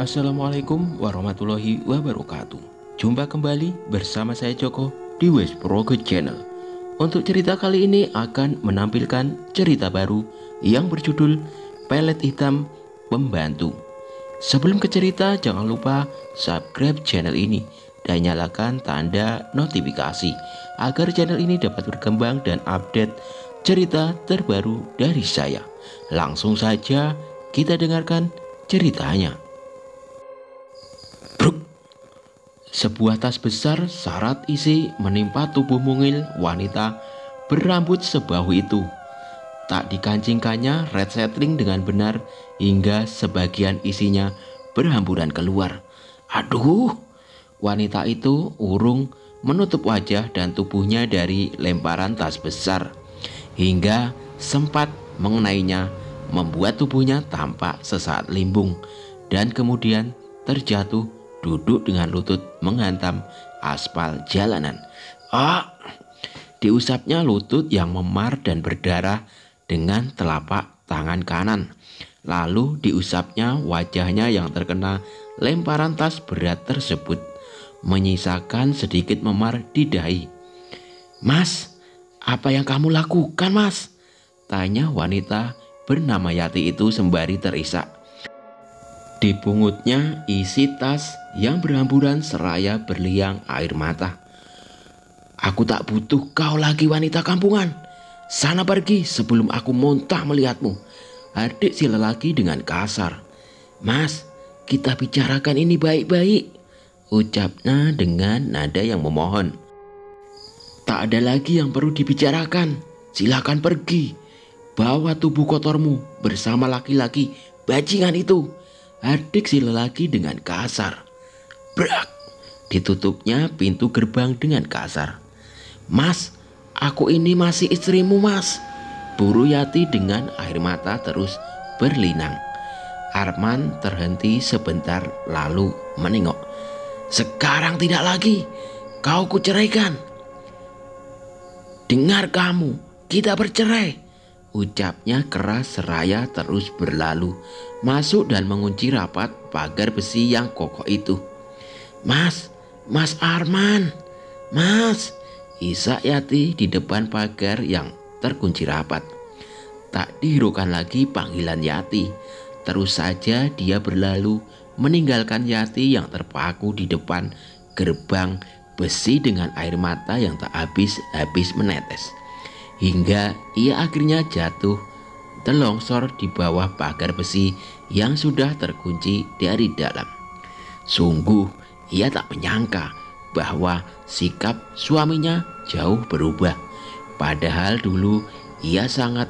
Assalamualaikum warahmatullahi wabarakatuh. Jumpa kembali bersama saya Joko di West Progress Channel. Untuk cerita kali ini akan menampilkan cerita baru yang berjudul Pelet Hitam Pembantu. Sebelum ke cerita, jangan lupa subscribe channel ini dan nyalakan tanda notifikasi agar channel ini dapat berkembang dan update cerita terbaru dari saya. Langsung saja kita dengarkan ceritanya. Bruk. Sebuah tas besar syarat isi menimpa tubuh mungil wanita berambut sebahu itu. Tak dikancingkannya red settling dengan benar hingga sebagian isinya berhamburan keluar. Aduh, wanita itu urung menutup wajah dan tubuhnya dari lemparan tas besar hingga sempat mengenainya, membuat tubuhnya tampak sesaat limbung dan kemudian terjatuh duduk dengan lutut menghantam aspal jalanan. Diusapnya lutut yang memar dan berdarah dengan telapak tangan kanan. Lalu diusapnya wajahnya yang terkena lemparan tas berat tersebut, menyisakan sedikit memar di dahi. "Mas, apa yang kamu lakukan, Mas?" tanya wanita bernama Yati itu sembari terisak. Dipungutnya isi tas yang berhamburan seraya berliang air mata. "Aku tak butuh kau lagi, wanita kampungan. Sana pergi sebelum aku muntah melihatmu," adik si lelaki dengan kasar. "Mas, kita bicarakan ini baik-baik," ucapnya dengan nada yang memohon. "Tak ada lagi yang perlu dibicarakan. Silakan pergi. Bawa tubuh kotormu bersama laki-laki bajingan itu," adik si lelaki dengan kasar. Brak! Ditutupnya pintu gerbang dengan kasar. "Mas, aku ini masih istrimu, Mas," buru Yati dengan air mata terus berlinang. Arman terhenti sebentar lalu menengok. "Sekarang tidak lagi. Kau kuceraikan." "Dengar kamu, kita bercerai," ucapnya keras seraya terus berlalu masuk dan mengunci rapat pagar besi yang kokoh itu. Mas Arman, Mas," isak Yati di depan pagar yang terkunci rapat. Tak dihiraukan lagi panggilan Yati. Terus saja dia berlalu meninggalkan Yati yang terpaku di depan gerbang besi dengan air mata yang tak habis-habis menetes. Hingga ia akhirnya jatuh terlongsor di bawah pagar besi yang sudah terkunci dari dalam. Sungguh ia tak menyangka bahwa sikap suaminya jauh berubah. Padahal dulu ia sangat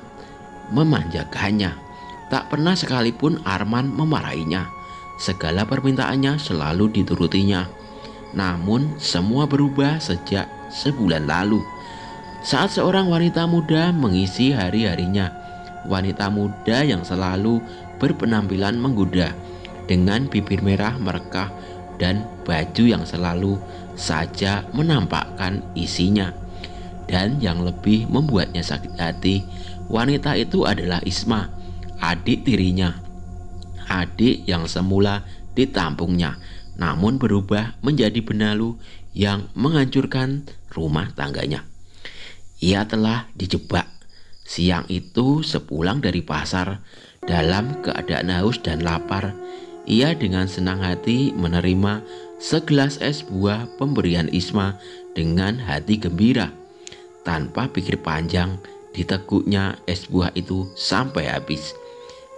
memanjakannya. Tak pernah sekalipun Arman memarahinya. Segala permintaannya selalu diturutinya. Namun semua berubah sejak sebulan lalu, saat seorang wanita muda mengisi hari-harinya. Wanita muda yang selalu berpenampilan menggoda dengan bibir merah merekah dan baju yang selalu saja menampakkan isinya. Dan yang lebih membuatnya sakit hati, wanita itu adalah Isma, adik tirinya. Adik yang semula ditampungnya namun berubah menjadi benalu yang menghancurkan rumah tangganya. Ia telah dijebak. Siang itu sepulang dari pasar dalam keadaan haus dan lapar, ia dengan senang hati menerima segelas es buah pemberian Isma dengan hati gembira. Tanpa pikir panjang diteguknya es buah itu sampai habis.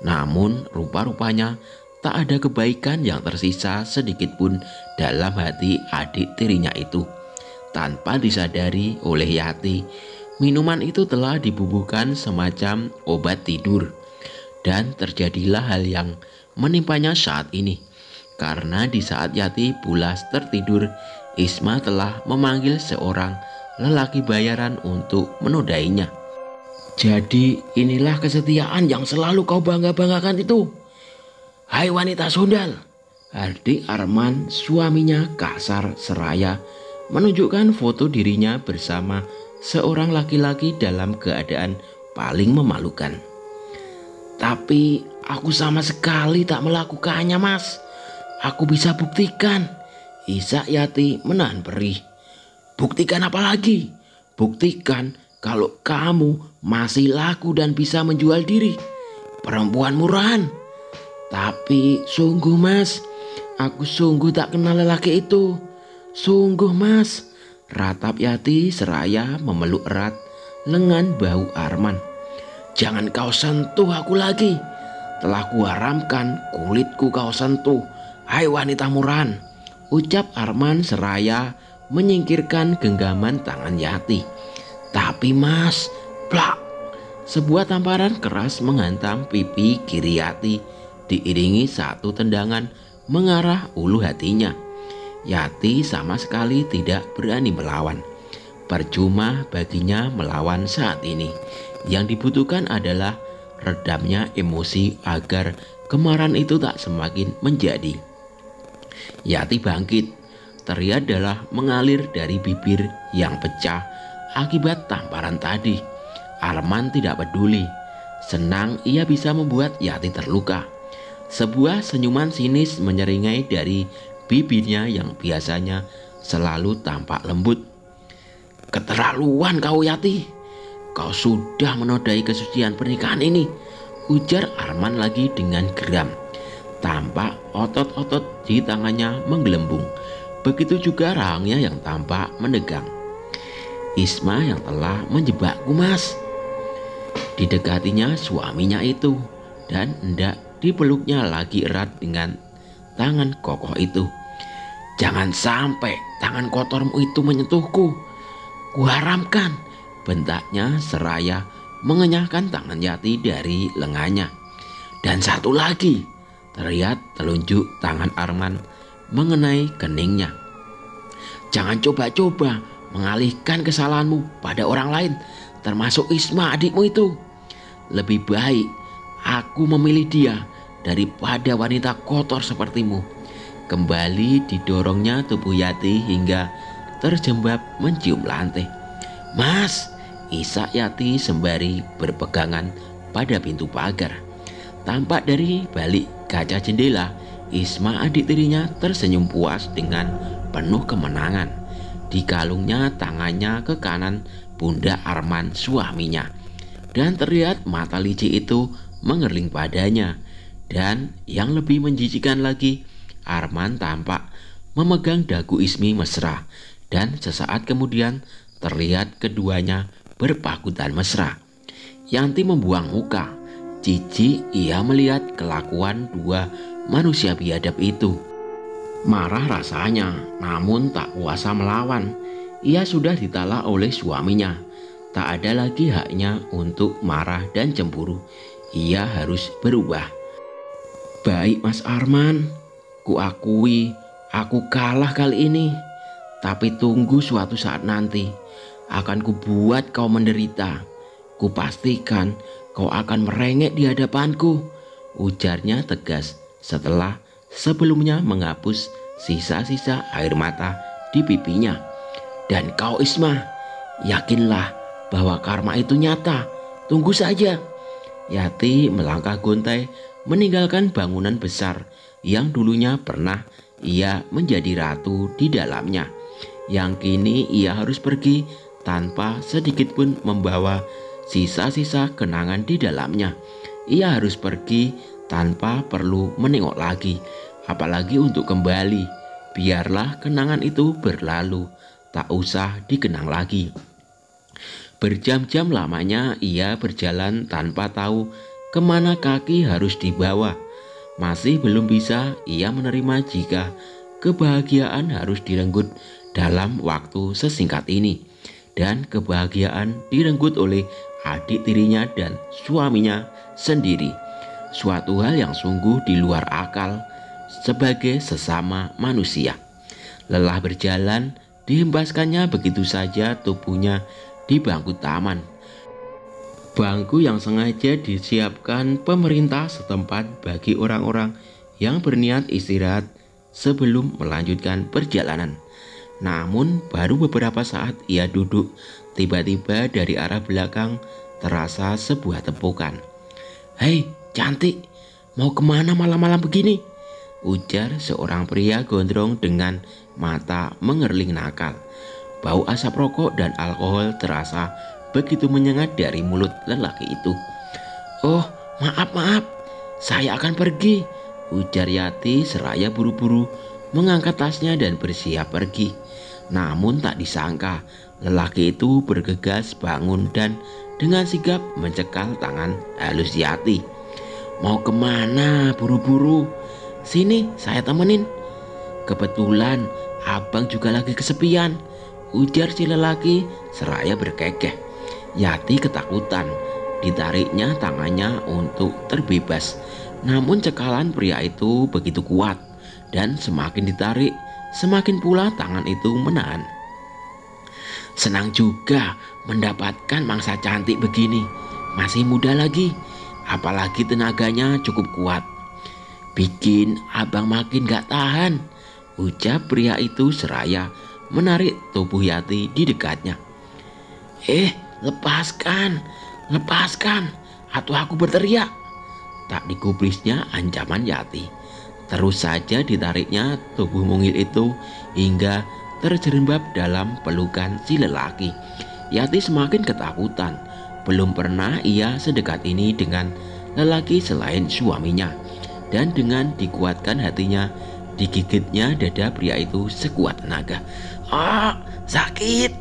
Namun rupa-rupanya tak ada kebaikan yang tersisa sedikit pun dalam hati adik tirinya itu. Tanpa disadari oleh Yati, minuman itu telah dibubuhkan semacam obat tidur. Dan terjadilah hal yang menimpanya saat ini. Karena di saat Yati pulas tertidur, Isma telah memanggil seorang lelaki bayaran untuk menodainya. "Jadi inilah kesetiaan yang selalu kau bangga-banggakan itu, hai wanita sundal," adik Arman suaminya kasar seraya menunjukkan foto dirinya bersama seorang laki-laki dalam keadaan paling memalukan. "Tapi aku sama sekali tak melakukannya, Mas," Aku bisa buktikan. Isak Yati menahan perih. Buktikan apa lagi? Buktikan kalau kamu masih laku dan bisa menjual diri. Perempuan murahan. Tapi sungguh mas, aku sungguh tak kenal lelaki itu. Sungguh mas, ratap Yati seraya memeluk erat lengan bahu Arman. Jangan kau sentuh aku lagi. Telah kuharamkan kulitku kau sentuh. Hai wanita murahan, ucap Arman seraya menyingkirkan genggaman tangan Yati. Tapi mas, plak, sebuah tamparan keras menghantam pipi kiri Yati, diiringi satu tendangan mengarah ulu hatinya. Yati sama sekali tidak berani melawan. Percuma baginya melawan saat ini. Yang dibutuhkan adalah redamnya emosi agar kemarahan itu tak semakin menjadi. Yati bangkit. Teriak darah mengalir dari bibir yang pecah akibat tamparan tadi. Arman tidak peduli. Senang ia bisa membuat Yati terluka. Sebuah senyuman sinis menyeringai dari bibirnya yang biasanya selalu tampak lembut. Keterlaluan kau Yati. Kau sudah menodai kesucian pernikahan ini, ujar Arman lagi dengan geram. Tampak otot-otot di tangannya menggelembung. Begitu juga rahangnya yang tampak menegang. Isma yang telah menjebakku mas. Didekatinya suaminya itu dan hendak dipeluknya lagi erat dengan tangan kokoh itu. Jangan sampai tangan kotormu itu menyentuhku. Kuharamkan, bentaknya seraya mengenyahkan tangan Yati dari lengannya. Dan satu lagi, terlihat telunjuk tangan Arman mengenai keningnya. Jangan coba-coba mengalihkan kesalahanmu pada orang lain, termasuk Isma adikmu itu. Lebih baik aku memilih dia daripada wanita kotor sepertimu. Kembali didorongnya tubuh Yati hingga terjembab mencium lantai. Mas, isak Yati sembari berpegangan pada pintu pagar. Tampak dari balik kaca jendela, Isma adik tirinya tersenyum puas dengan penuh kemenangan. Dikalungnya tangannya ke kanan pundak Arman suaminya. Dan terlihat mata licik itu mengerling padanya. Dan yang lebih menjijikan lagi, Arman tampak memegang dagu Ismi mesra. Dan sesaat kemudian terlihat keduanya berpakutan mesra. Yanti membuang muka. Jijik ia melihat kelakuan dua manusia biadab itu. Marah rasanya, namun tak kuasa melawan. Ia sudah ditalak oleh suaminya. Tak ada lagi haknya untuk marah dan cemburu. Ia harus berubah. Baik Mas Arman, kuakui aku kalah kali ini. Tapi tunggu suatu saat nanti, akan kubuat kau menderita. Kupastikan kau akan merengek di hadapanku, ujarnya tegas setelah sebelumnya menghapus sisa-sisa air mata di pipinya. Dan kau Isma, yakinlah bahwa karma itu nyata. Tunggu saja. Yati melangkah gontai meninggalkan bangunan besar yang dulunya pernah ia menjadi ratu di dalamnya. Yang kini ia harus pergi tanpa sedikit pun membawa sisa-sisa kenangan di dalamnya. Ia harus pergi tanpa perlu menengok lagi, apalagi untuk kembali. Biarlah kenangan itu berlalu, tak usah dikenang lagi. Berjam-jam lamanya ia berjalan tanpa tahu kemana kaki harus dibawa. Masih belum bisa ia menerima jika kebahagiaan harus direnggut dalam waktu sesingkat ini. Dan kebahagiaan direnggut oleh adik tirinya dan suaminya sendiri. Suatu hal yang sungguh di luar akal sebagai sesama manusia. Lelah berjalan, dihempaskannya begitu saja tubuhnya di bangku taman. Bangku yang sengaja disiapkan pemerintah setempat bagi orang-orang yang berniat istirahat sebelum melanjutkan perjalanan. Namun baru beberapa saat ia duduk, tiba-tiba dari arah belakang terasa sebuah tepukan. Hei cantik, mau kemana malam-malam begini? ujar seorang pria gondrong dengan mata mengerling nakal. Bau asap rokok dan alkohol terasa begitu menyengat dari mulut lelaki itu. "Oh, maaf, saya akan pergi," ujar Yati seraya buru-buru mengangkat tasnya dan bersiap pergi. Namun tak disangka, lelaki itu bergegas bangun dan dengan sigap mencekal tangan halus Yati. "Mau kemana buru-buru? Sini saya temenin. Kebetulan abang juga lagi kesepian," ujar si lelaki seraya berkekeh. Yati ketakutan. Ditariknya tangannya untuk terbebas. Namun cekalan pria itu begitu kuat dan semakin ditarik, semakin pula tangan itu menahan. "Senang juga mendapatkan mangsa cantik begini. Masih muda lagi, apalagi tenaganya cukup kuat. Bikin abang makin gak tahan," ujar pria itu seraya menarik tubuh Yati di dekatnya. Lepaskan, atau aku berteriak," tak digubrisnya ancaman Yati. Terus saja ditariknya tubuh mungil itu hingga terjerembab dalam pelukan si lelaki. Yati semakin ketakutan. Belum pernah ia sedekat ini dengan lelaki selain suaminya. Dan dengan dikuatkan hatinya, digigitnya dada pria itu sekuat tenaga. "Ah, sakit,"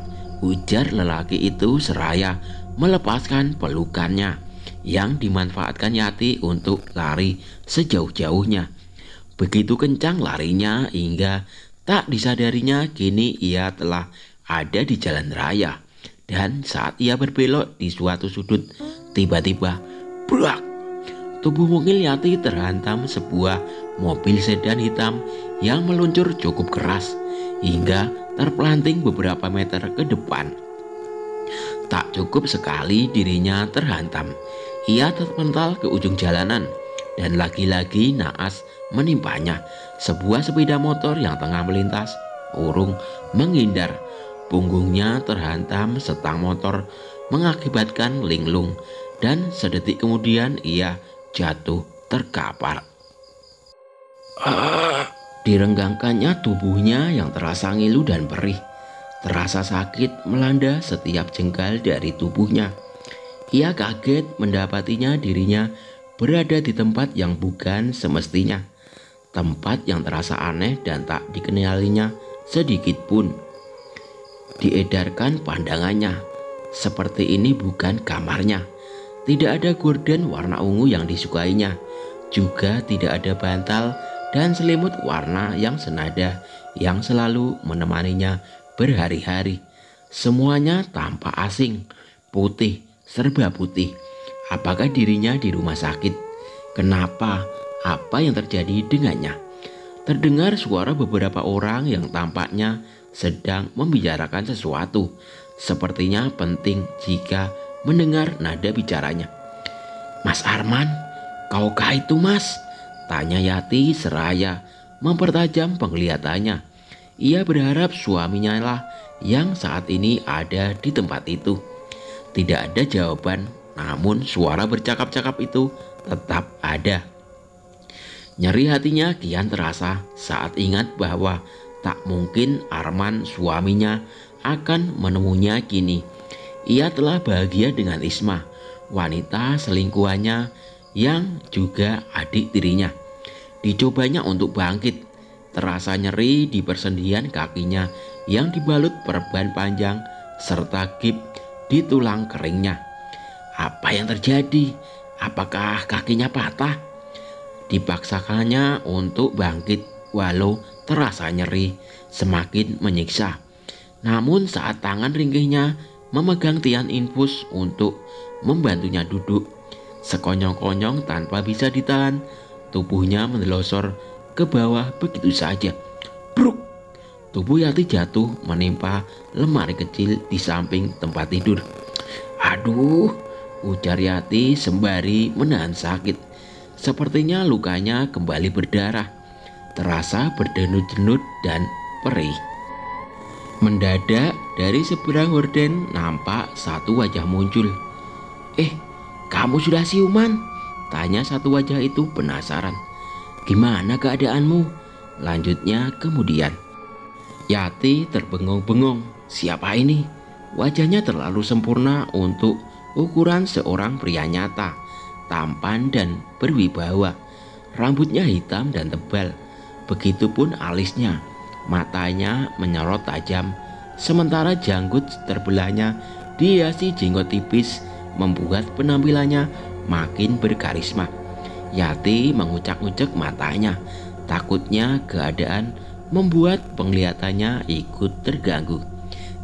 ujar lelaki itu seraya melepaskan pelukannya yang dimanfaatkan Yati untuk lari sejauh-jauhnya. Begitu kencang larinya hingga tak disadarinya kini ia telah ada di jalan raya. Dan saat ia berbelok di suatu sudut, tiba-tiba brak, tubuh mungil Yati terhantam sebuah mobil sedan hitam yang meluncur cukup keras hingga terpelanting beberapa meter ke depan. Tak cukup sekali dirinya terhantam, ia terpental ke ujung jalanan dan lagi-lagi naas menimpanya. Sebuah sepeda motor yang tengah melintas urung menghindar. Punggungnya terhantam setang motor mengakibatkan linglung dan sedetik kemudian ia jatuh terkapar. Direnggangkannya tubuhnya yang terasa ngilu dan perih. Terasa sakit melanda setiap jengkal dari tubuhnya. Ia kaget mendapatinya dirinya berada di tempat yang bukan semestinya. Tempat yang terasa aneh dan tak dikenalinya sedikit pun. Diedarkan pandangannya, seperti ini bukan kamarnya. Tidak ada gorden warna ungu yang disukainya. Juga tidak ada bantal dan selimut warna yang senada yang selalu menemaninya berhari-hari. Semuanya tampak asing, putih, serba putih. Apakah dirinya di rumah sakit? Kenapa? Apa yang terjadi dengannya? Terdengar suara beberapa orang yang tampaknya sedang membicarakan sesuatu. Sepertinya penting jika mendengar nada bicaranya. "Mas Arman, kaukah itu mas?" tanya Yati seraya mempertajam penglihatannya. Ia berharap suaminya lah yang saat ini ada di tempat itu. Tidak ada jawaban, namun suara bercakap-cakap itu tetap ada. Nyeri hatinya kian terasa saat ingat bahwa tak mungkin Arman suaminya akan menemuinya kini. Ia telah bahagia dengan Isma, wanita selingkuhannya yang juga adik tirinya. Dicobanya untuk bangkit. Terasa nyeri di persendian kakinya yang dibalut perban panjang serta gip di tulang keringnya. Apa yang terjadi? Apakah kakinya patah? Dipaksakannya untuk bangkit walau terasa nyeri semakin menyiksa. Namun saat tangan ringkihnya memegang tiang infus untuk membantunya duduk, sekonyong-konyong tanpa bisa ditahan, tubuhnya mendelosor ke bawah begitu saja. Bruk! Tubuh Yati jatuh menimpa lemari kecil di samping tempat tidur. "Aduh," ujar Yati sembari menahan sakit. Sepertinya lukanya kembali berdarah, terasa berdenut-denut dan perih. Mendadak dari seberang horden nampak satu wajah muncul. "Kamu sudah siuman?" tanya satu wajah itu penasaran. Gimana keadaanmu? Lanjutnya kemudian. Yati terbengong-bengong. Siapa ini? Wajahnya terlalu sempurna untuk ukuran seorang pria nyata, tampan dan berwibawa. Rambutnya hitam dan tebal, begitupun alisnya. Matanya menyorot tajam, sementara janggut terbelahnya dihiasi jenggot tipis membuat penampilannya makin berkarisma. Yati mengucak-ucak matanya, takutnya keadaan membuat penglihatannya ikut terganggu.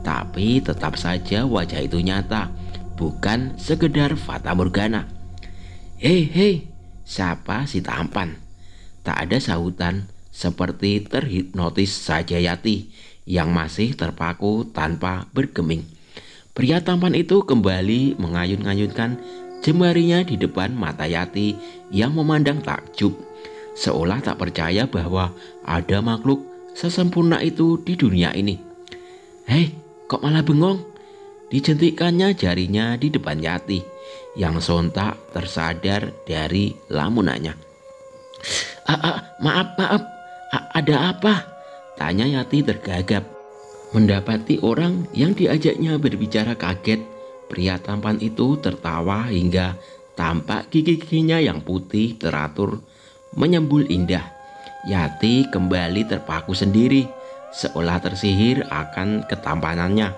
Tapi tetap saja wajah itu nyata, bukan sekedar fata morgana. Hei, siapa si tampan? Tak ada sahutan, seperti terhipnotis saja Yati yang masih terpaku tanpa bergeming. Pria tampan itu kembali mengayun-ayunkan jemarinya di depan mata Yati yang memandang takjub, seolah tak percaya bahwa ada makhluk sesempurna itu di dunia ini. Hei, kok malah bengong? Dijentikkannya jarinya di depan Yati yang sontak tersadar dari lamunannya. Maaf, ada apa? Tanya Yati tergagap. Mendapati orang yang diajaknya berbicara kaget, pria tampan itu tertawa hingga tampak gigi-giginya yang putih teratur menyembul indah. Yati kembali terpaku sendiri, seolah tersihir akan ketampanannya.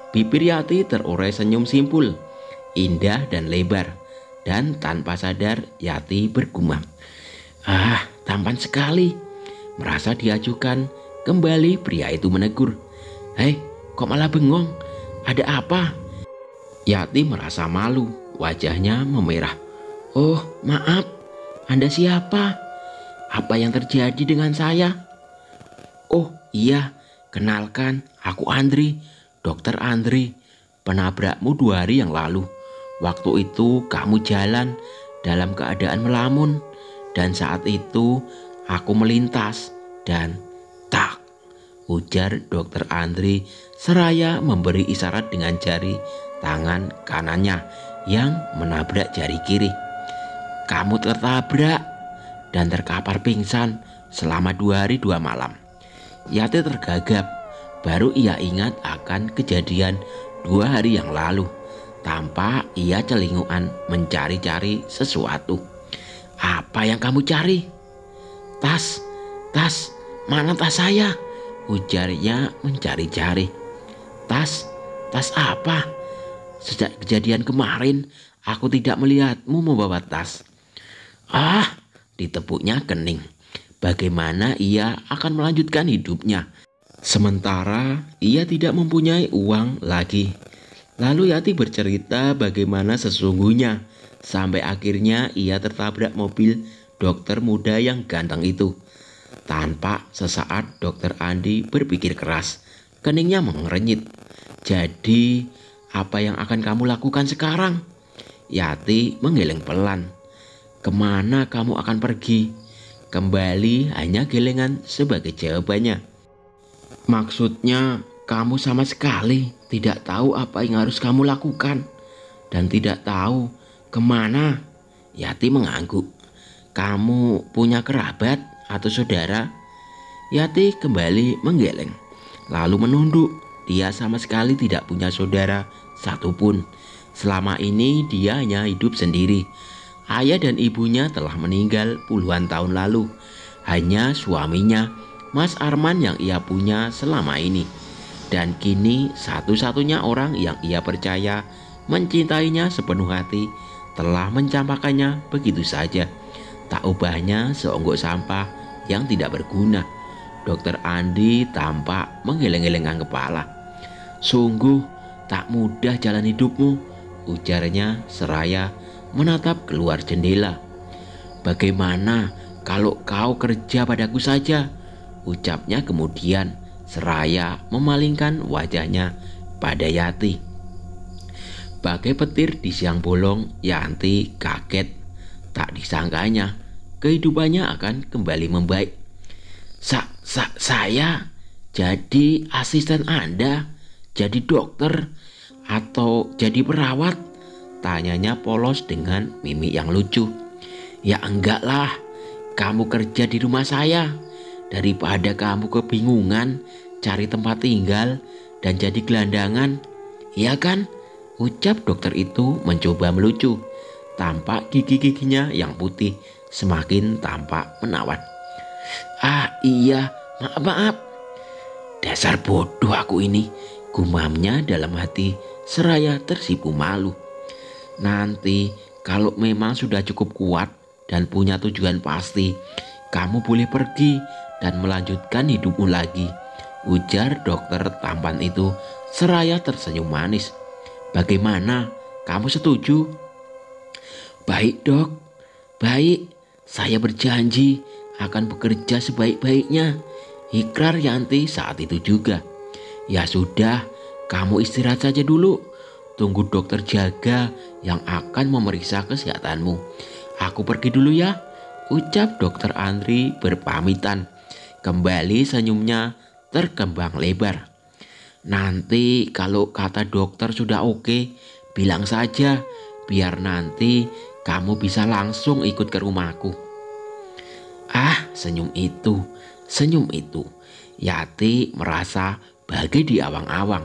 Bibir Yati terurai senyum simpul, indah dan lebar, dan tanpa sadar Yati bergumam. Tampan sekali. Merasa diajukan, kembali pria itu menegur. Hei, kok malah bengong? Ada apa? Yati merasa malu, wajahnya memerah. Oh, maaf, Anda siapa? Apa yang terjadi dengan saya? Oh iya, kenalkan, aku Andri, Dokter Andri, penabrakmu 2 hari yang lalu. Waktu itu kamu jalan dalam keadaan melamun, dan saat itu aku melintas dan tak, ujar Dokter Andri seraya memberi isyarat dengan jari tangan kanannya yang menabrak jari kiri. Kamu tertabrak dan terkapar pingsan selama 2 hari 2 malam. Yati tergagap, baru ia ingat akan kejadian 2 hari yang lalu. Tampak ia celingukan mencari-cari sesuatu. Apa yang kamu cari? Tas, mana tas saya? Ujarnya mencari-cari. Tas apa? Sejak kejadian kemarin, aku tidak melihatmu membawa tas. Ditepuknya kening. Bagaimana ia akan melanjutkan hidupnya? Sementara ia tidak mempunyai uang lagi. Lalu Yati bercerita bagaimana sesungguhnya, sampai akhirnya ia tertabrak mobil dokter muda yang ganteng itu. Tanpa sesaat Dokter Andi berpikir keras, keningnya mengerenyit. Jadi apa yang akan kamu lakukan sekarang? Yati menggeleng pelan. Kemana kamu akan pergi? Kembali hanya gelengan sebagai jawabannya. Maksudnya kamu sama sekali tidak tahu apa yang harus kamu lakukan dan tidak tahu kemana? Yati mengangguk. Kamu punya kerabat atau saudara? Yati kembali menggeleng, lalu menunduk. Dia sama sekali tidak punya saudara satupun. Selama ini dia hanya hidup sendiri. Ayah dan ibunya telah meninggal puluhan tahun lalu. Hanya suaminya, Mas Arman, yang ia punya selama ini. Dan kini satu-satunya orang yang ia percaya mencintainya sepenuh hati telah mencampakkannya begitu saja. Tak ubahnya seonggok sampah yang tidak berguna. Dokter Andi tampak menggeleng-gelengkan kepala. Sungguh tak mudah jalan hidupmu, ujarnya seraya menatap keluar jendela. Bagaimana kalau kau kerja padaku saja? Ucapnya kemudian seraya memalingkan wajahnya pada Yati. Bagai petir di siang bolong, Yanti kaget. Tak disangkanya kehidupannya akan kembali membaik. Saya jadi asisten Anda, jadi dokter, atau jadi perawat? Tanyanya polos dengan mimik yang lucu. Ya enggak lah, kamu kerja di rumah saya daripada kamu kebingungan cari tempat tinggal dan jadi gelandangan. Iya kan? Ucap dokter itu mencoba melucu. Tampak gigi-giginya yang putih semakin tampak menawan. Ah iya, maaf. Dasar bodoh aku ini, gumamnya dalam hati seraya tersipu malu. Nanti kalau memang sudah cukup kuat dan punya tujuan pasti, kamu boleh pergi dan melanjutkan hidupmu lagi, ujar dokter tampan itu seraya tersenyum manis. Bagaimana? Kamu setuju? Baik dok, baik. Saya berjanji akan bekerja sebaik-baiknya, ikrar Yanti saat itu juga. Ya sudah, kamu istirahat saja dulu. Tunggu dokter jaga yang akan memeriksa kesehatanmu. Aku pergi dulu ya, ucap dokter Andri berpamitan. Kembali senyumnya terkembang lebar. Nanti kalau kata dokter sudah oke, bilang saja biar nanti kamu bisa langsung ikut ke rumahku. Ah, senyum itu. Yati merasa bagai di awang-awang.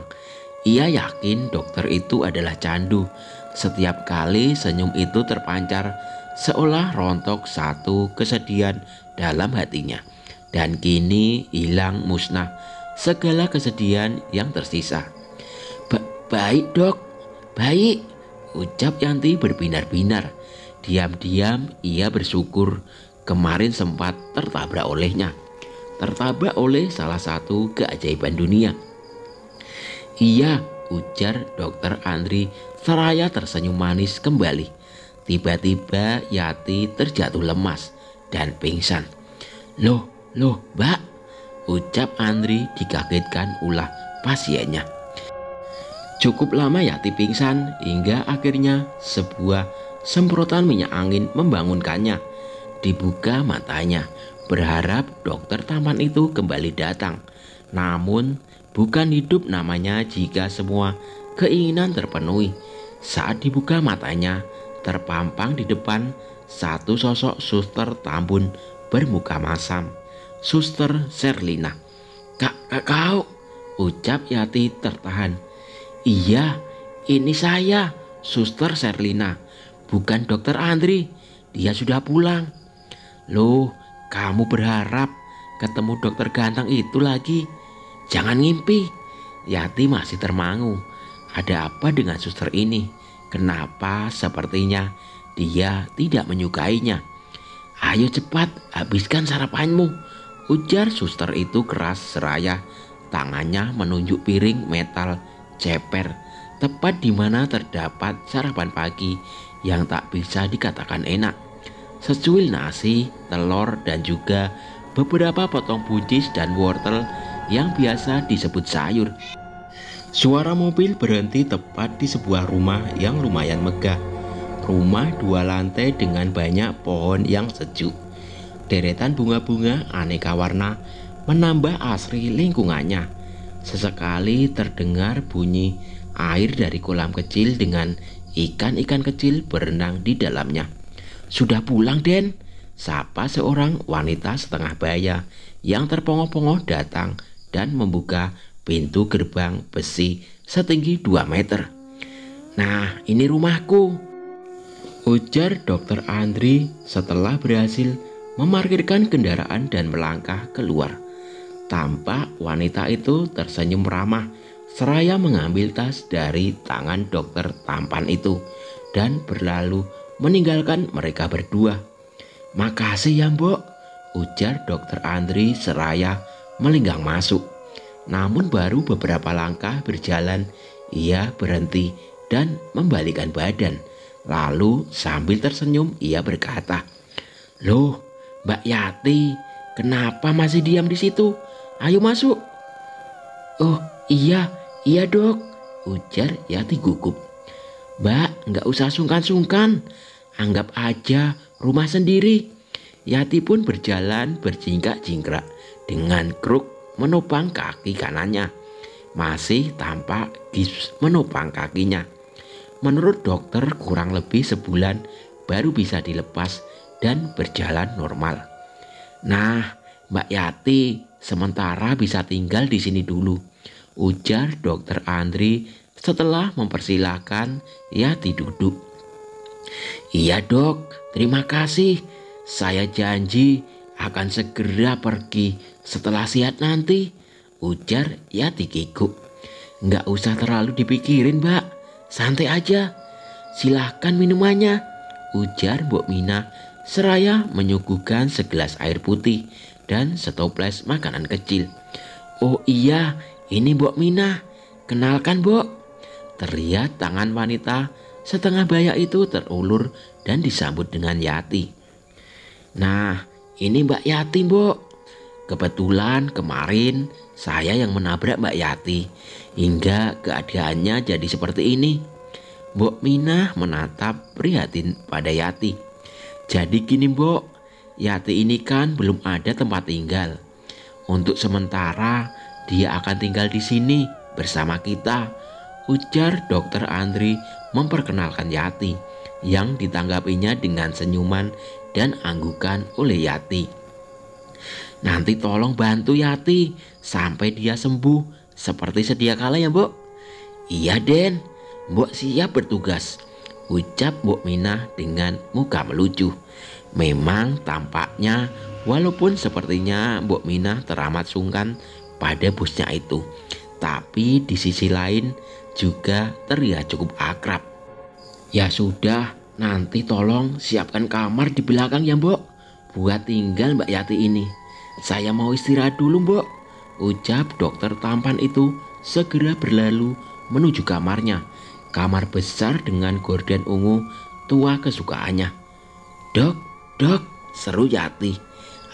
Ia yakin dokter itu adalah candu. Setiap kali senyum itu terpancar seolah rontok satu kesedihan dalam hatinya. Dan kini hilang musnah segala kesedihan yang tersisa. Baik dok, baik, ucap Yanti berbinar-binar. Diam-diam ia bersyukur kemarin sempat tertabrak olehnya. Tertabrak oleh salah satu keajaiban dunia. Iya, ujar dokter Andri seraya tersenyum manis kembali. Tiba-tiba Yati terjatuh lemas dan pingsan. Loh, Mbak, ucap Andri dikagetkan ulah pasiennya. Cukup lama Yati pingsan hingga akhirnya sebuah semprotan minyak angin membangunkannya. Dibuka matanya, berharap dokter tampan itu kembali datang. Namun bukan hidup namanya jika semua keinginan terpenuhi. Saat dibuka matanya, terpampang di depan satu sosok suster tambun bermuka masam. Suster Sherlina. Kau, ucap Yati tertahan. Iya, ini saya, Suster Sherlina, bukan dokter Andri. Dia sudah pulang. Loh, kamu berharap ketemu dokter ganteng itu lagi? Jangan ngimpi. Yati masih termangu. Ada apa dengan suster ini? Kenapa sepertinya dia tidak menyukainya? Ayo cepat, habiskan sarapanmu, ujar suster itu keras seraya tangannya menunjuk piring metal ceper tepat di mana terdapat sarapan pagi yang tak bisa dikatakan enak. Secuil nasi, telur dan juga beberapa potong buncis dan wortel yang biasa disebut sayur. Suara mobil berhenti tepat di sebuah rumah yang lumayan megah. Rumah 2 lantai dengan banyak pohon yang sejuk. Deretan bunga-bunga aneka warna menambah asri lingkungannya. Sesekali terdengar bunyi air dari kolam kecil dengan ikan-ikan kecil berenang di dalamnya. Sudah pulang, Den? Sapa seorang wanita setengah baya yang terpongok-pongok datang dan membuka pintu gerbang besi setinggi 2 meter. Nah, ini rumahku, ujar dokter Andri setelah berhasil memarkirkan kendaraan dan melangkah keluar. Tampak wanita itu tersenyum ramah seraya mengambil tas dari tangan dokter tampan itu dan berlalu meninggalkan mereka berdua. Makasih ya Mbok, ujar dokter Andri seraya melinggang masuk. Namun baru beberapa langkah berjalan ia berhenti dan membalikkan badan. Lalu sambil tersenyum ia berkata, "Loh, Mbak Yati, kenapa masih diam di situ? Ayo masuk." "Oh iya dok," ujar Yati gugup. "Mbak, nggak usah sungkan-sungkan, anggap aja rumah sendiri." Yati pun berjalan berjingkrak-jingkrak dengan kruk menopang kaki kanannya. Masih tampak gips menopang kakinya. Menurut dokter kurang lebih sebulan baru bisa dilepas dan berjalan normal. Nah, Mbak Yati sementara bisa tinggal di sini dulu, ujar Dokter Andri setelah mempersilahkan Yati duduk. Iya dok, terima kasih. Saya janji akan segera pergi setelah sehat nanti, ujar Yati kikuk. Nggak usah terlalu dipikirin mbak, santai aja. Silahkan minumannya, ujar Mbok Mina seraya menyuguhkan segelas air putih dan setoples makanan kecil. Oh iya, ini Mbok Mina. Kenalkan Mbok. Terlihat tangan wanita setengah baya itu terulur dan disambut dengan Yati. Nah, ini Mbak Yati Mbok. Kebetulan kemarin saya yang menabrak Mbak Yati hingga keadaannya jadi seperti ini. Mbok Mina menatap prihatin pada Yati. Jadi gini Mbok, Yati ini kan belum ada tempat tinggal. Untuk sementara dia akan tinggal di sini bersama kita, ujar Dokter Andri memperkenalkan Yati yang ditanggapinya dengan senyuman dan anggukan oleh Yati. Nanti tolong bantu Yati sampai dia sembuh seperti sedia kala ya Mbok. Iya Den, Mbok siap bertugas, ucap Mbok Mina dengan muka melucu. Memang tampaknya walaupun sepertinya Mbok Mina teramat sungkan pada bosnya itu, tapi di sisi lain juga terlihat cukup akrab. Ya sudah, nanti tolong siapkan kamar di belakang ya Mbok, buat tinggal Mbak Yati ini. Saya mau istirahat dulu Mbok, ucap dokter tampan itu segera berlalu menuju kamarnya. Kamar besar dengan gorden ungu tua kesukaannya. Dok, seru Yati.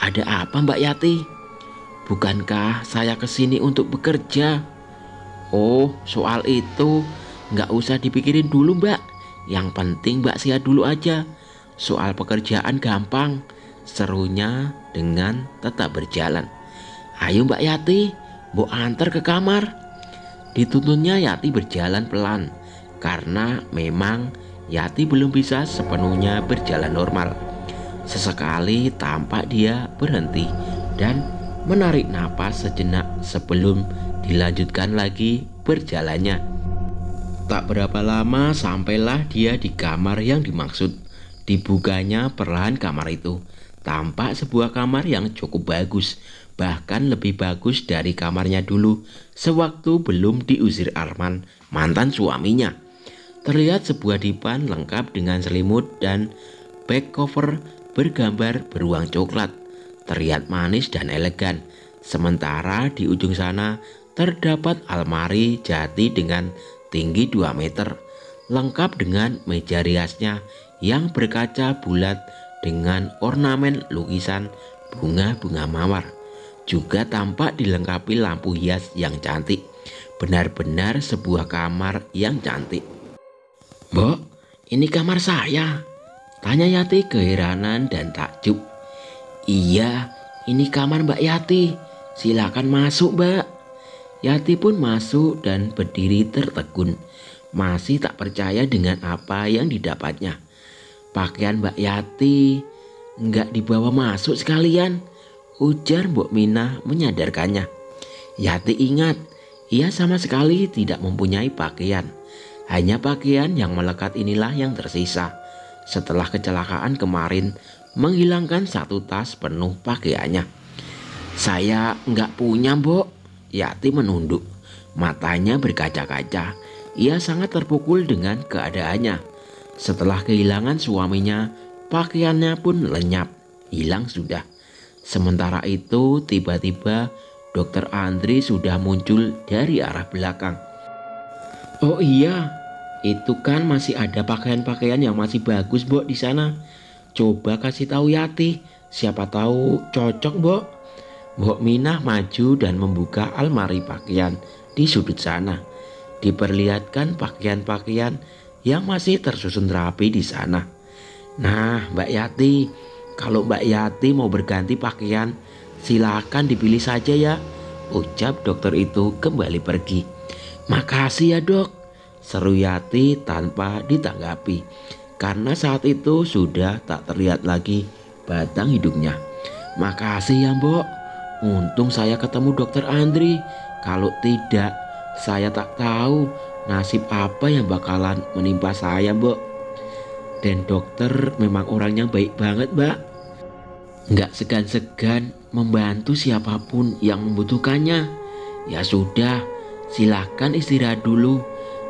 Ada apa Mbak Yati? Bukankah saya kesini untuk bekerja? Oh, soal itu nggak usah dipikirin dulu Mbak. Yang penting Mbak sehat dulu aja. Soal pekerjaan gampang, serunya dengan tetap berjalan. Ayo Mbak Yati, Mbok antar ke kamar. Dituntunnya Yati berjalan pelan, karena memang Yati belum bisa sepenuhnya berjalan normal. Sesekali tampak dia berhenti dan menarik napas sejenak sebelum dilanjutkan lagi berjalannya. Tak berapa lama sampailah dia di kamar yang dimaksud. Dibukanya perlahan kamar itu. Tampak sebuah kamar yang cukup bagus, bahkan lebih bagus dari kamarnya dulu sewaktu belum diusir Arman, mantan suaminya. Terlihat sebuah dipan lengkap dengan selimut dan back cover bergambar beruang coklat. Terlihat manis dan elegan. Sementara di ujung sana terdapat almari jati dengan tinggi 2 meter, lengkap dengan meja riasnya yang berkaca bulat dengan ornamen lukisan bunga-bunga mawar. Juga tampak dilengkapi lampu hias yang cantik. Benar-benar sebuah kamar yang cantik. Mbok, ini kamar saya, tanya Yati keheranan dan takjub. Iya, ini kamar Mbak Yati, silakan masuk Mbak. Yati pun masuk dan berdiri tertegun, masih tak percaya dengan apa yang didapatnya. Pakaian Mbak Yati nggak dibawa masuk sekalian, ujar Mbok Mina menyadarkannya. Yati ingat, ia sama sekali tidak mempunyai pakaian. Hanya pakaian yang melekat inilah yang tersisa setelah kecelakaan kemarin menghilangkan satu tas penuh pakaiannya. Saya nggak punya Mbok. Yati menunduk, matanya berkaca-kaca. Ia sangat terpukul dengan keadaannya. Setelah kehilangan suaminya, pakaiannya pun lenyap, hilang sudah. Sementara itu tiba-tiba Dokter Andri sudah muncul dari arah belakang. Oh iya, itu kan masih ada pakaian-pakaian yang masih bagus Mbok di sana. Coba kasih tahu Yati, siapa tahu cocok Mbok. Mbok Minah maju dan membuka almari pakaian di sudut sana. Diperlihatkan pakaian-pakaian yang masih tersusun rapi di sana. Nah Mbak Yati, kalau Mbak Yati mau berganti pakaian, silakan dipilih saja ya, ucap dokter itu kembali pergi. Makasih ya dok, seru Yati tanpa ditanggapi, karena saat itu sudah tak terlihat lagi batang hidungnya. Makasih ya Mbok. Untung saya ketemu dokter Andri. Kalau tidak, saya tak tahu nasib apa yang bakalan menimpa saya Mbok. Dan dokter memang orangnya baik banget Mbak. Nggak segan-segan membantu siapapun yang membutuhkannya. Ya sudah, silahkan istirahat dulu.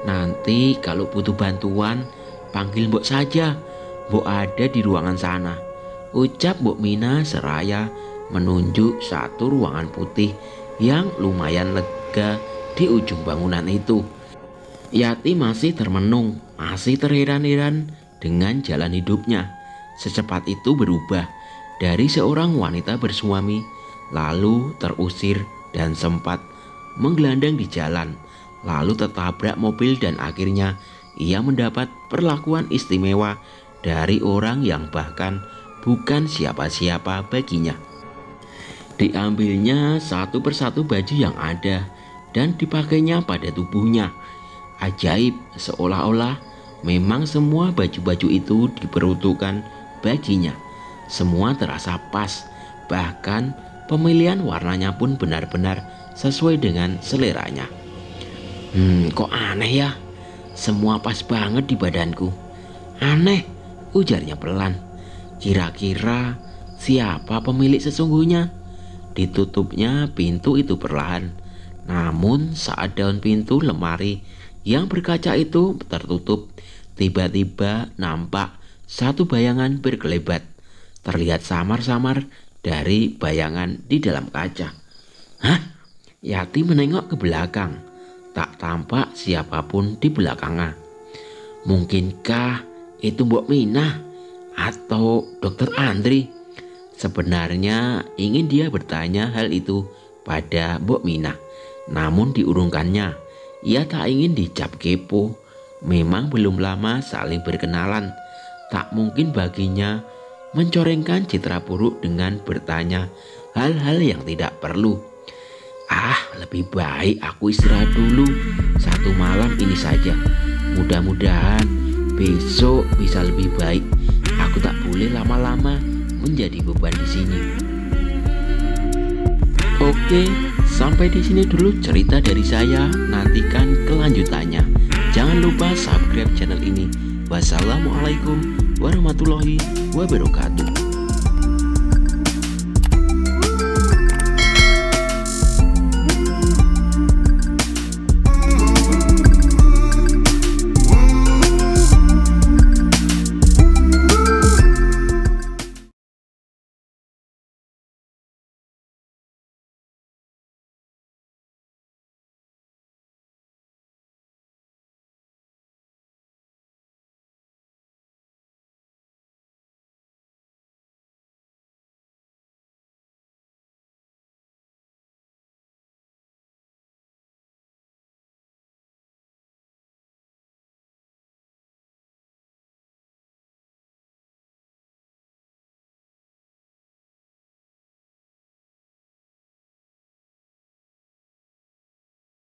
Nanti kalau butuh bantuan, panggil Mbok saja. Mbok ada di ruangan sana, ucap Mbok Mina seraya menunjuk satu ruangan putih yang lumayan lega di ujung bangunan itu. Yati masih termenung, masih terheran-heran dengan jalan hidupnya. Secepat itu berubah dari seorang wanita bersuami, lalu terusir dan sempat menggelandang di jalan, lalu tertabrak mobil dan akhirnya ia mendapat perlakuan istimewa dari orang yang bahkan bukan siapa-siapa baginya. Diambilnya satu persatu baju yang ada dan dipakainya pada tubuhnya. Ajaib, seolah-olah memang semua baju-baju itu diperuntukkan baginya. Semua terasa pas, bahkan pemilihan warnanya pun benar-benar sesuai dengan seleranya. Kok aneh ya? Semua pas banget di badanku. Aneh, ujarnya pelan. Kira-kira siapa pemilik sesungguhnya? Ditutupnya pintu itu perlahan. Namun saat daun pintu lemari yang berkaca itu tertutup, tiba-tiba nampak satu bayangan berkelebat. Terlihat samar-samar dari bayangan di dalam kaca. Hah? Yati menengok ke belakang. Tak tampak siapapun di belakangnya. Mungkinkah itu Mbok Mina atau dokter Andri? Sebenarnya ingin dia bertanya hal itu pada Mbok Mina, namun diurungkannya. Ia tak ingin dicap kepo. Memang belum lama saling berkenalan. Tak mungkin baginya mencorengkan citra buruk dengan bertanya hal-hal yang tidak perlu. Lebih baik aku istirahat dulu satu malam ini saja. Mudah-mudahan besok bisa lebih baik. Aku tak boleh lama-lama menjadi beban di sini. Oke, sampai di sini dulu cerita dari saya. Nantikan kelanjutannya. Jangan lupa subscribe channel ini. Wassalamualaikum warahmatullahi wabarakatuh.